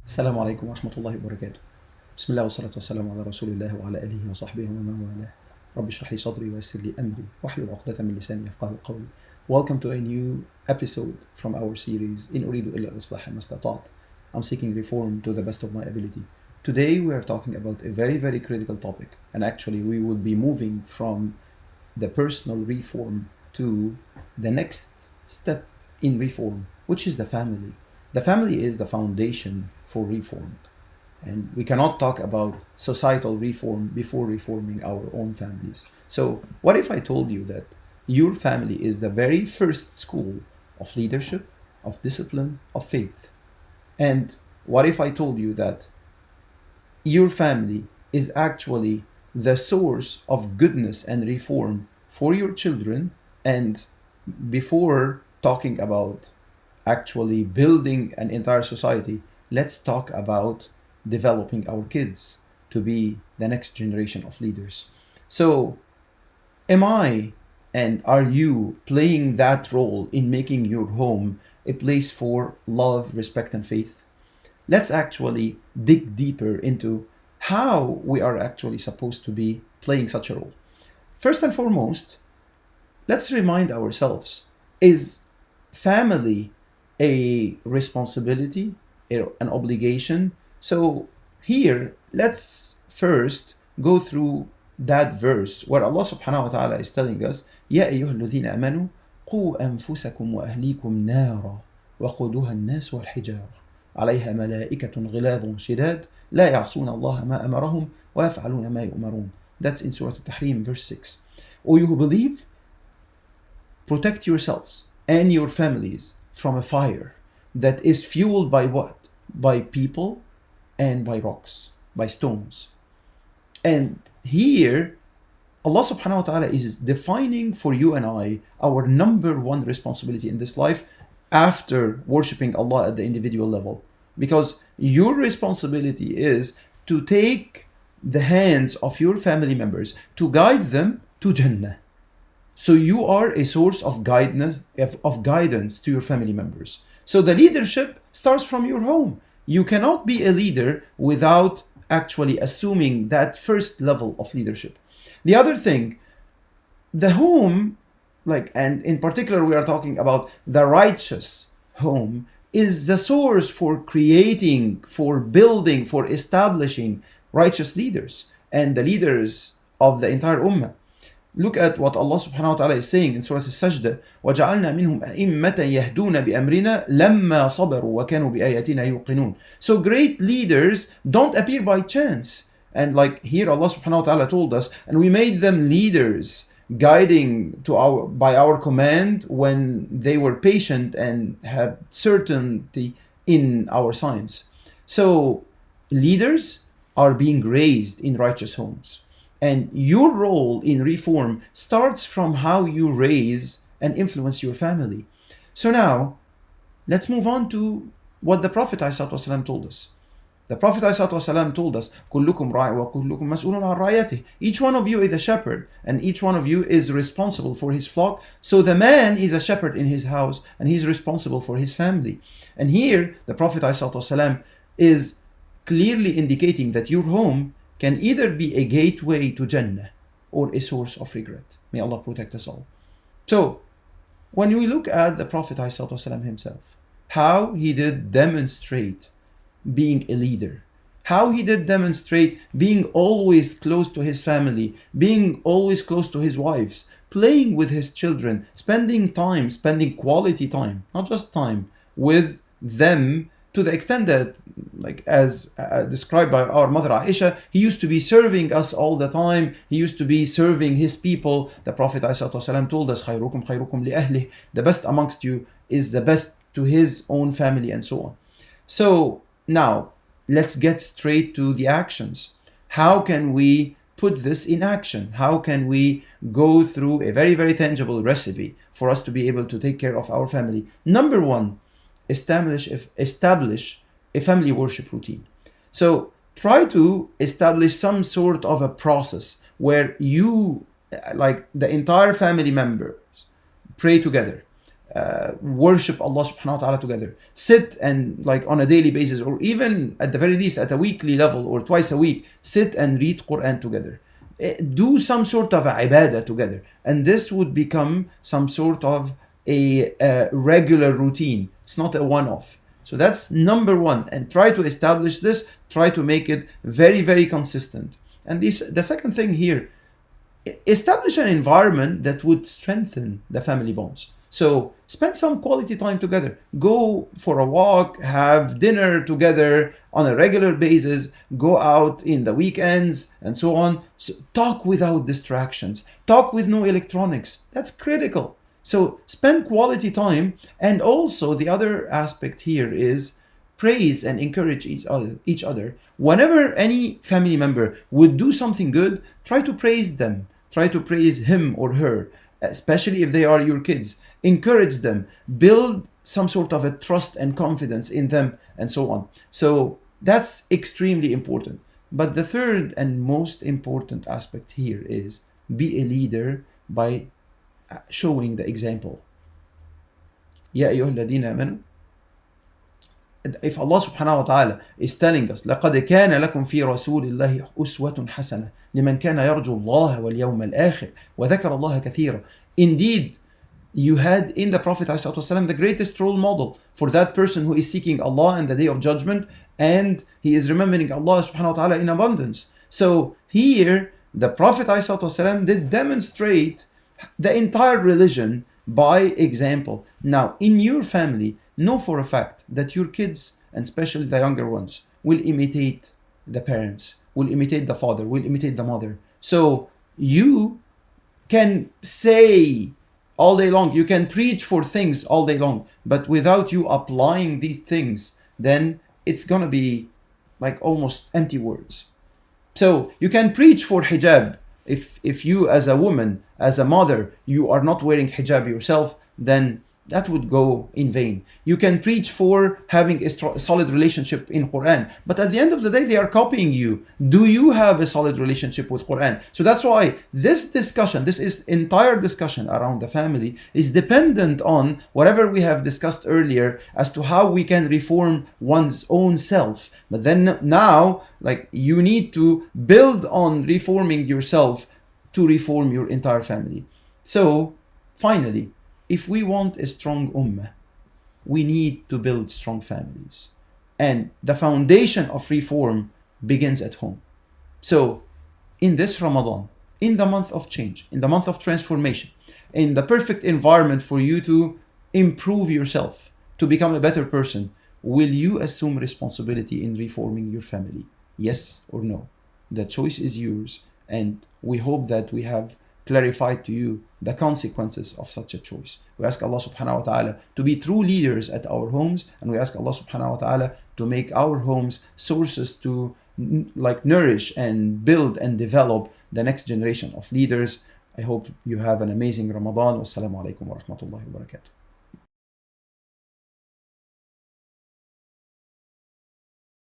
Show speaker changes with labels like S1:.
S1: السلام عليكم ورحمة الله وبركاته. بسم الله والصلاة والسلام على رسول الله وعلى آله وصحبه ومن والاه. رب اشرح لي صدري ويسر لي أمري واحلل عقدة من لساني يفقهوا قولي. Welcome to a new episode from our series إن أريد إلا الإصلاح ما استطعت. I'm seeking reform to the best of my ability. Today we are talking about a very critical topic, and actually we will be moving from the personal reform to the next step in reform, which is the family. The family is the foundation for reform, and we cannot talk about societal reform before reforming our own families. So what if I told you that your family is the very first school of leadership, of discipline, of faith? And what if I told you that your family is actually the source of goodness and reform for your children? And before talking about actually building an entire society, let's talk about developing our kids to be the next generation of leaders. So, am I and are you playing that role in making your home a place for love, respect, and faith? Let's actually dig deeper into how we are actually supposed to be playing such a role. First and foremost, let's remind ourselves, is family a responsibility, an obligation? So here, let's first go through that verse where Allah subhanahu wa ta'ala is telling us, يَا أَيُّهَا الَّذِينَ آمَنُوا قُوا أَنفُسَكُمْ وَأَهْلِيكُمْ نَارًا وَقُودُهَا النَّاسُ وَالْحِجَارَةُ عَلَيْهَا مَلَائِكَةٌ غِلَاظٌ شِدَادٌ لَا يَعْصُونَ اللَّهَ مَا أَمَرَهُمْ وَيَفْعَلُونَ مَا يُؤْمَرُونَ. That's in Surah Al-Tahrim, verse 6. O you who believe, protect yourselves and your families from a fire that is fueled by what? By people and by rocks, by stones. And here, Allah subhanahu wa ta'ala is defining for you and I our number one responsibility in this life after worshipping Allah at the individual level. Because your responsibility is to take the hands of your family members to guide them to Jannah. So you are a source of guidance to your family members. So the leadership starts from your home. You cannot be a leader without actually assuming that first level of leadership. The other thing, the home, and in particular we are talking about the righteous home, is the source for creating, for building, for establishing righteous leaders and the leaders of the entire ummah. Look at what Allah subhanahu wa ta'ala is saying in Surah Al-Sajdah, وَجَعَلْنَا مِنْهُمْ أَئِمَّةً يَهْدُونَ بِأَمْرِنَا لَمَّا صَبَرُوا وَكَانُوا بِآيَاتِنَا يُوقِنُونَ. So great leaders don't appear by chance. And like here Allah subhanahu wa ta'ala told us, and we made them leaders, guiding by our command when they were patient and had certainty in our signs. So leaders are being raised in righteous homes. And your role in reform starts from how you raise and influence your family. So now, let's move on to what the Prophet ﷺ told us. The Prophet ﷺ told us, كُلُّكُمْ رَاعٍ وَكُلُّكُمْ مَسْئُولٌ عَنْ رَعِيَّتِهِ. Each one of you is a shepherd, and each one of you is responsible for his flock. So the man is a shepherd in his house, and he's responsible for his family. And here, the Prophet ﷺ is clearly indicating that your home can either be a gateway to Jannah or a source of regret. May Allah protect us all. So, when we look at the Prophet ﷺ himself, how he did demonstrate being a leader, how he did demonstrate being always close to his family, being always close to his wives, playing with his children, spending quality time, not just time, with them, to the extent that, as described by our mother Aisha, he used to be serving us all the time. He used to be serving his people. The Prophet ﷺ told us, خَيْرُكُمْ خَيْرُكُمْ لِأَهْلِهِ. The best amongst you is the best to his own family, and so on. So now, let's get straight to the actions. How can we put this in action? How can we go through a very tangible recipe for us to be able to take care of our family? Number one, establish a family worship routine. So try to establish some sort of a process where you, the entire family members, pray together. worship Allah subhanahu wa ta'ala together. Sit and like on a daily basis, or even at the very least at a weekly level or twice a week, sit and read Quran together. Do some sort of ibadah together, and this would become some sort of a regular routine. It's not a one-off. So that's number one, and try to establish this, try to make it very, very consistent. And the second thing here, establish an environment that would strengthen the family bonds. So spend some quality time together. Go for a walk, have dinner together on a regular basis, go out in the weekends and so on. So talk without distractions. Talk with no electronics. That's critical. So spend quality time. And also the other aspect here is praise and encourage each other. Whenever any family member would do something good, try to praise them. Try to praise him or her, especially if they are your kids. Encourage them, build some sort of a trust and confidence in them, and so on. So that's extremely important. But the third and most important aspect here is be a leader by showing the example. يا أيها الذين آمنوا. If Allah subhanahu wa ta'ala is telling us لَقَدْ كَانَ لَكُمْ فِي رَسُولِ اللَّهِ أُسْوَةٌ حَسَنَةٌ لِمَنْ كَانَ يَرْجُو اللَّهَ وَالْيَوْمَ الْآخِرِ وَذَكَرَ اللَّهَ كَثِيرًا. Indeed, you had in the Prophet ﷺ the greatest role model for that person who is seeking Allah and the Day of Judgment, and he is remembering Allah subhanahu wa ta'ala in abundance. So here, the Prophet ﷺ did demonstrate the entire religion by example. Now, in your family, know for a fact that your kids, and especially the younger ones, will imitate the parents, will imitate the father, will imitate the mother. So you can say all day long, you can preach for things all day long, but without you applying these things, then it's gonna be like almost empty words. So you can preach for hijab. If you as a woman, as a mother, you are not wearing hijab yourself, then that would go in vain. You can preach for having a solid relationship in Quran, but at the end of the day, they are copying you. Do you have a solid relationship with Quran? So that's why this discussion, this is entire discussion around the family, is dependent on whatever we have discussed earlier as to how we can reform one's own self. But then now, like, you need to build on reforming yourself to reform your entire family. So finally, if we want a strong ummah, we need to build strong families. And the foundation of reform begins at home. So in this Ramadan, in the month of change, in the month of transformation, in the perfect environment for you to improve yourself, to become a better person, will you assume responsibility in reforming your family? Yes or no? The choice is yours, and we hope that we have clarified to you the consequences of such a choice. We ask Allah subhanahu wa ta'ala to be true leaders at our homes, and we ask Allah subhanahu wa ta'ala to make our homes sources to nourish and build and develop the next generation of leaders. I hope you have an amazing Ramadan. Wassalamu alaikum wa rahmatullahi wa barakatuh.